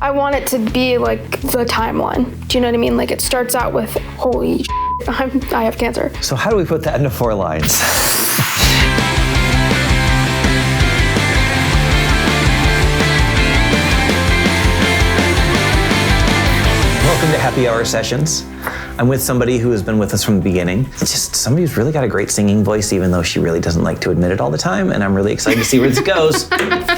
I want it to be like the timeline. Do you know what I mean? Like it starts out with, holy shit, I have cancer. So how do we put that into 4 lines? Welcome to Happy Hour Sessions. I'm with somebody who has been with us from the beginning. It's just somebody who's really got a great singing voice, even though she really doesn't like to admit it all the time. And I'm really excited to see where this goes.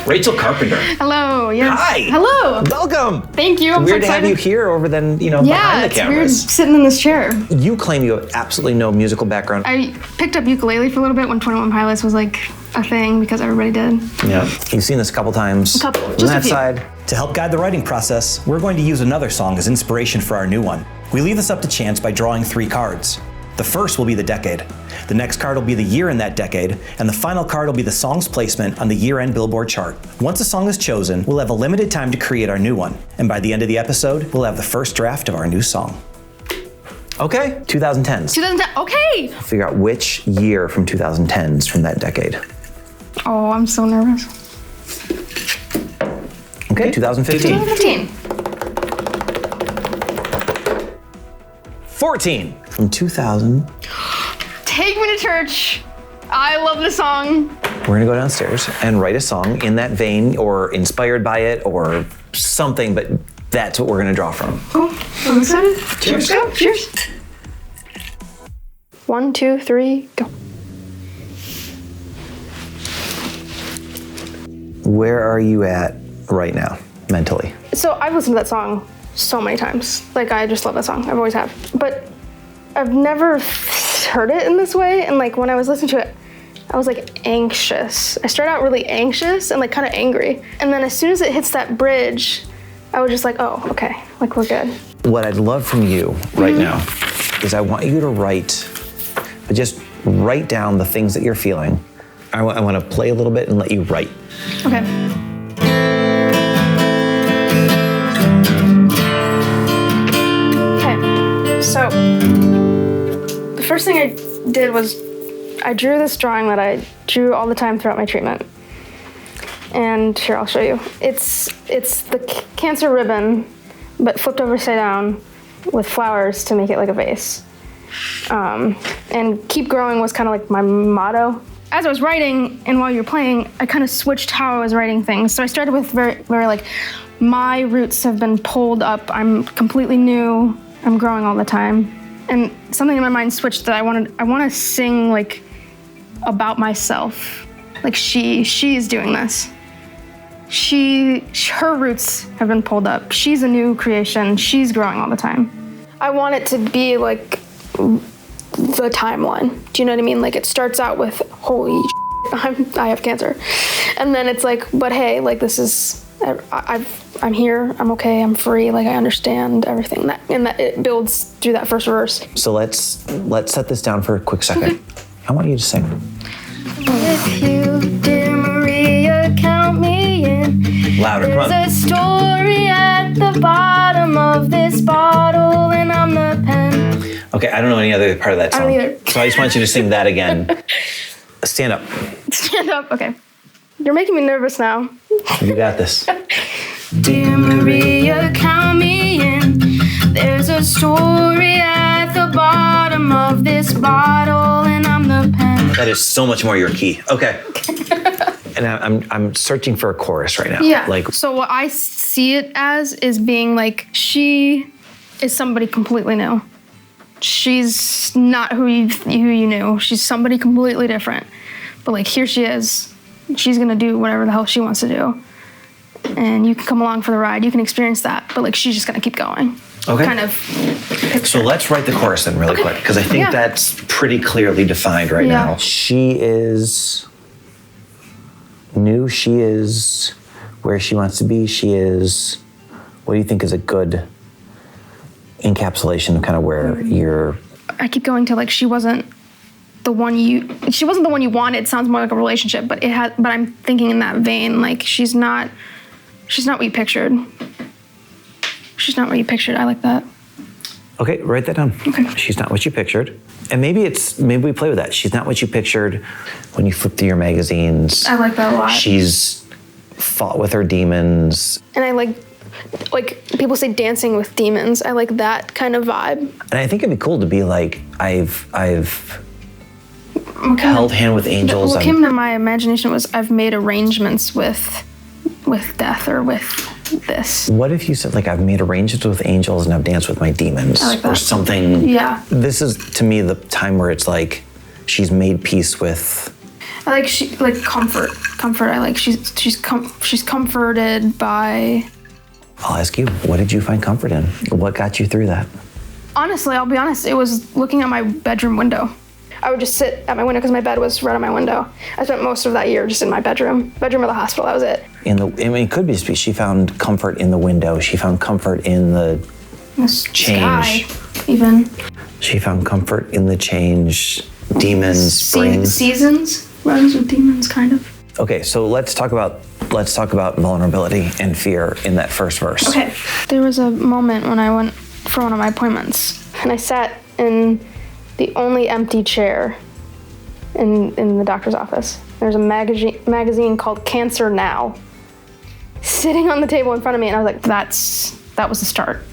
Rachel Carpenter. Hello, yes. Hi. Hello. Welcome. Thank you. It's I'm weird so to have you here over than, behind the cameras. Yeah, it's weird sitting in this chair. You claim you have absolutely no musical background. I picked up ukulele for a little bit when 21 Pilots was like a thing because everybody did. Yeah. You've seen this a couple times. A couple, On just that a few. side. To help guide the writing process, we're going to use another song as inspiration for our new one. We leave this up to chance by drawing 3 cards. The first will be the decade. The next card will be the year in that decade, and the final card will be the song's placement on the year-end Billboard chart. Once a song is chosen, we'll have a limited time to create our new one, and by the end of the episode, we'll have the first draft of our new song. Okay. 2010s. 2010, okay. Figure out which year from 2010s from that decade. Oh, I'm so nervous. Okay, 2015. 2015. 14 from 2000. Take Me to Church. I love the song. We're gonna go downstairs and write a song in that vein or inspired by it or something, but that's what we're gonna draw from. Oh, I'm excited. Cheers. Go. Cheers. 1, 2, 3, go. Where are you at right now, mentally? So I've listened to that song so many times. Like, I just love that song. I've always have. But I've never heard it in this way. And like, when I was listening to it, I was like anxious. I started out really anxious and like kind of angry. And then as soon as it hits that bridge, I was just like, oh, okay, like we're good. What I'd love from you right now is I want you to just write down the things that you're feeling. I want to play a little bit and let you write. Okay. So, the first thing I did was I drew this drawing that I drew all the time throughout my treatment. And here, I'll show you. It's the cancer ribbon, but flipped upside down with flowers to make it like a vase. And keep growing was kind of like my motto. As I was writing and while you were playing, I kind of switched how I was writing things. So I started with very like, my roots have been pulled up. I'm completely new. I'm growing all the time. And something in my mind switched that I want to sing like about myself. Like she's doing this. Her roots have been pulled up. She's a new creation. She's growing all the time. I want it to be like the timeline. Do you know what I mean? Like it starts out with, holy shit, I have cancer. And then it's like, but hey, like this is, I'm here, I'm okay, I'm free, like I understand everything. And that it builds through that first verse. So let's set this down for a quick second. Okay. I want you to sing. If you, dear Maria, count me in. Louder, come on. There's a story at the bottom of this bottle, and I'm the pen. Okay, I don't know any other part of that song. I don't either. So I just want you to sing that again. Stand up. Stand up, okay. You're making me nervous now. You got this. Dear Maria, count me in. There's a story at the bottom of this bottle, and I'm the pen. That is so much more your key. Okay. And I'm searching for a chorus right now. Yeah. Like, so what I see it as is being like, she is somebody completely new. She's not who you knew. She's somebody completely different. But like, here she is. She's gonna do whatever the hell she wants to do. And you can come along for the ride. You can experience that. But like, she's just gonna keep going. Okay. Kind of picture. So let's write the chorus then really quick, because I think that's pretty clearly defined right now. She is new. She is where she wants to be. She is, what do you think is a good encapsulation of kind of where you're... I keep going to like, she wasn't the one you wanted. It sounds more like a relationship, but I'm thinking in that vein, like she's not what you pictured. She's not what you pictured. I like that. Okay, write that down. Okay. She's not what you pictured. And maybe we play with that. She's not what you pictured when you flip through your magazines. I like that a lot. She's fought with her demons. And I like like people say dancing with demons. I like that kind of vibe. And I think it'd be cool to be like, I've held hand with angels. What came to my imagination was I've made arrangements with death or with this. What if you said, like, I've made arrangements with angels and I've danced with my demons? I like that. Or something. Yeah. This is, to me, the time where it's like, she's made peace with... I like comfort. Comfort. I like she's comforted by... I'll ask you, what did you find comfort in? What got you through that? Honestly, I'll be honest, it was looking at my bedroom window. I would just sit at my window because my bed was right on my window. I spent most of that year just in my bedroom of the hospital. That was it. It could be she found comfort in the window. She found comfort in the change. Sky, even. She found comfort in the change. Demons, springs. Seasons. Runs with demons, kind of. Okay, so let's talk about vulnerability and fear in that first verse. Okay. There was a moment when I went for one of my appointments, and I sat in the only empty chair in the doctor's office. There's a magazine called Cancer Now sitting on the table in front of me, and I was like, that was the start.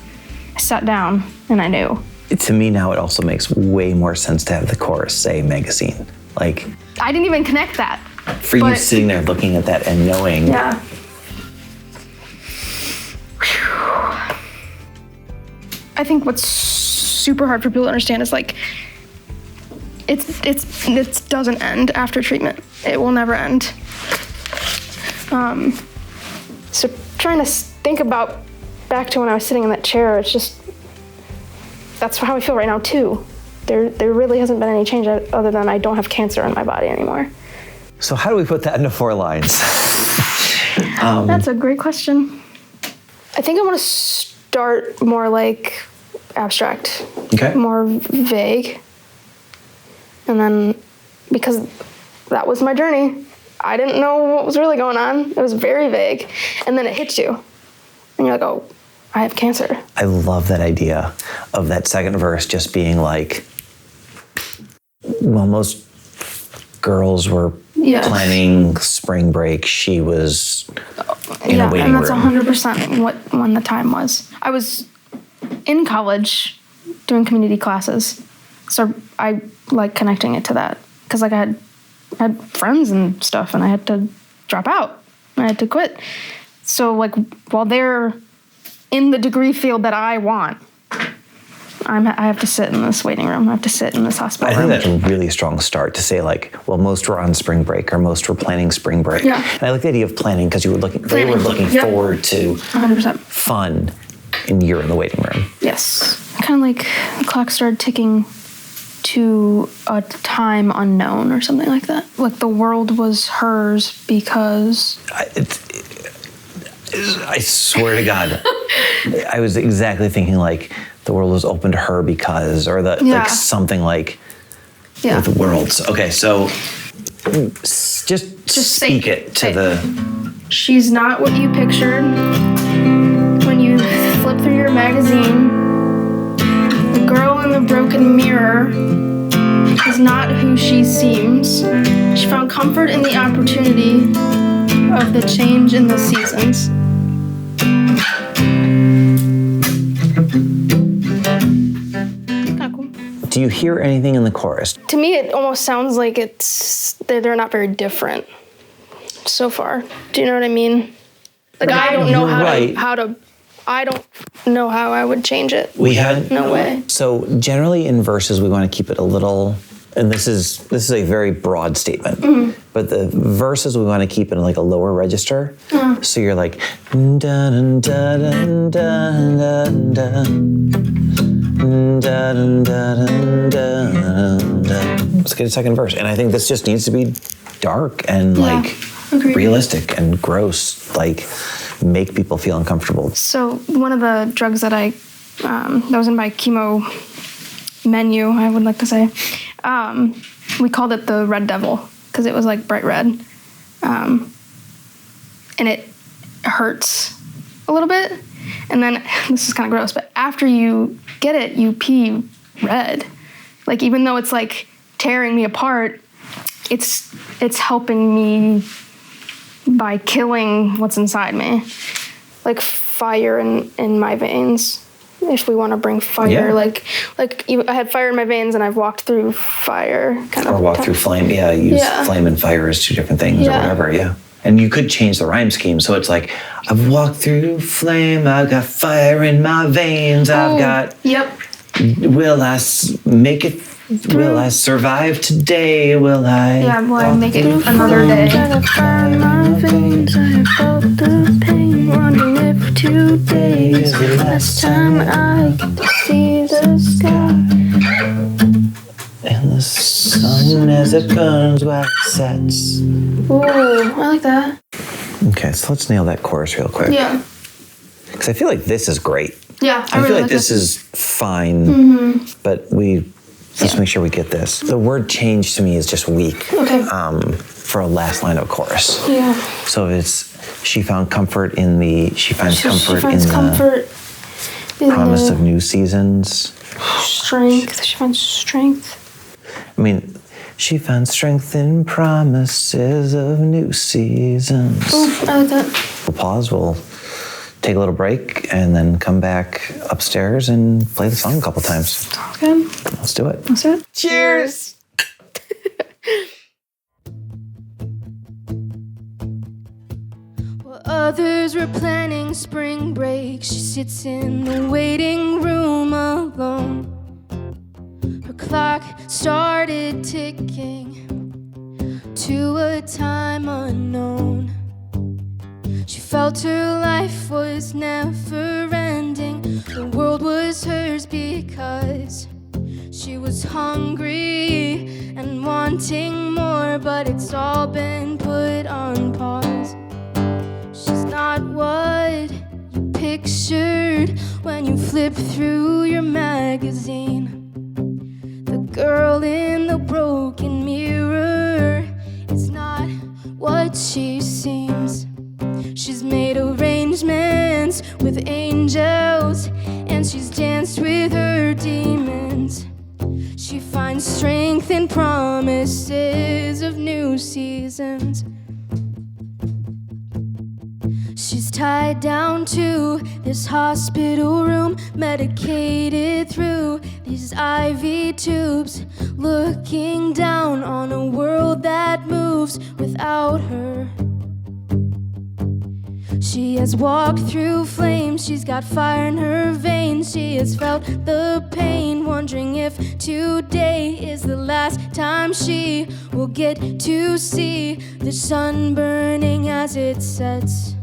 I sat down, and I knew. To me now, it also makes way more sense to have the chorus say magazine. Like, I didn't even connect that. For you sitting there looking at that and knowing. Yeah. I think what's super hard for people to understand is like, it doesn't end after treatment. It will never end. So trying to think about back to when I was sitting in that chair, it's just, that's how I feel right now too. There really hasn't been any change other than I don't have cancer in my body anymore. So how do we put that into 4 lines? That's a great question. I think I want to start more like abstract, okay, more vague. And then, because that was my journey, I didn't know what was really going on. It was very vague. And then it hits you. And you're like, oh, I have cancer. I love that idea of that second verse just being like, well, most girls were planning spring break. She was in a waiting room. And that's 100% when the time was. I was in college doing community classes. So I like connecting it to that. Because like I had friends and stuff, and I had to drop out. I had to quit. So like while they're in the degree field that I want, I have to sit in this waiting room. I have to sit in this hospital room. I think that's a really strong start to say like, well, most were on spring break or most were planning spring break. Yeah. And I like the idea of planning because they were looking forward to 100%. Fun, and you're in the waiting room. Yes. Kind of like the clock started ticking to a time unknown or something like that. Like the world was hers because... I swear to God, I was exactly thinking like the world was open to her because, or like something like the world's. Okay, so just speak it to the... She's not what you pictured when you flip through your magazine. The girl in the broken mirror is not who she seems. She found comfort in the opportunity of the change in the seasons. Do you hear anything in the chorus? To me, it almost sounds like they're not very different so far. Do you know what I mean? Like I don't know I don't know how I would change it. No way. So generally in verses, we want to keep it a little, and this is a very broad statement, but the verses we want to keep in like a lower register. So you're like, dun, dun, dun, dun, dun, dun. Let's get a second verse. And I think this just needs to be dark and like realistic and gross, like make people feel uncomfortable. So one of the drugs that that was in my chemo menu, I would like to say, we called it the Red Devil because it was like bright red. And it hurts a little bit. And then, this is kind of gross, but after you get it, you pee red. Like, even though it's like tearing me apart, it's helping me by killing what's inside me. Like, fire in my veins. If we want to bring fire, Yeah. like I had fire in my veins and I've walked through fire. Kind Or of walk through flame. Yeah, use Yeah. flame and fire as two different things or Yeah. whatever. Yeah. And you could change the rhyme scheme. So it's like, I've walked through flame, I've got fire in my veins, I've got, Yep. will I make it, will I survive today, will I? Yeah, will I walk make it through another day? flame? Got a fire in my veins, I have felt the pain, wondering if today is the last time I get to see the sky. And the sun as it burns while it sets. Ooh, I like that. Okay, so let's nail that chorus real quick. Yeah. Because I feel like this is great. Yeah, I feel like this is fine, but let's make sure we get this. The word change to me is just weak. Okay. For a last line of chorus. Yeah. So it's she found comfort in the she finds comfort in comfort in the promise the of new seasons. strength. She finds strength. I mean, she found strength in promises of new seasons. Ooh, I like that. We'll pause. We'll take a little break and then come back upstairs and play the song a couple times. Okay. Let's do it. Let's do it. Cheers. While others were planning spring break, she sits in the waiting room alone. Her clock started ticking to a time unknown. She felt her life was never ending. The world was hers because she was hungry and wanting more, but it's all been put on pause. She's not what you pictured when you flip through your magazine. The girl in the broken mirror is not what she seems. She's made arrangements with angels, and she's danced with her demons. She finds strength in promises of new seasons. She's tied down to this hospital room, medicated through these IV tubes, looking down on a world that moves without her. She has walked through flames, she's got fire in her veins. She has felt the pain, wondering if today is the last time she will get to see the sun burning as it sets.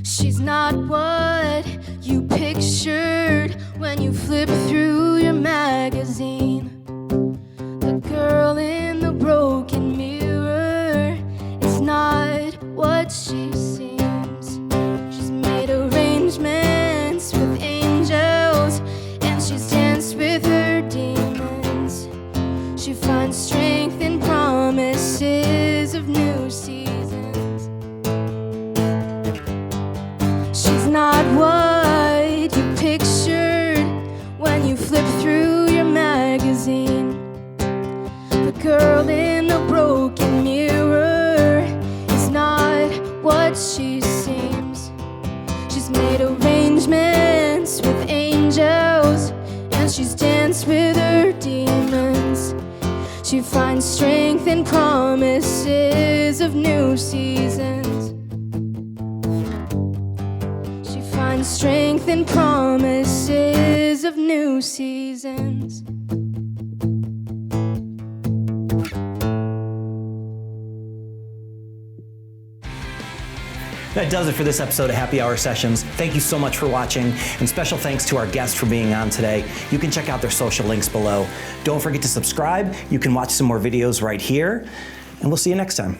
She's not what you pictured when you flip through your magazine. The girl in the broken mirror is not what she seems. She's made arrangements with angels, and she's danced with her demons. She finds strength in promises of new seasons. She's not what you pictured when you flip through your magazine. The girl in the broken mirror is not what she seems. She's made arrangements with angels, and she's danced with her demons. She finds strength in promises of new seasons. She finds strength in promises of new seasons. That does it for this episode of Happy Hour Sessions. Thank you so much for watching, and special thanks to our guests for being on today. You can check out their social links below. Don't forget to subscribe. You can watch some more videos right here, and we'll see you next time.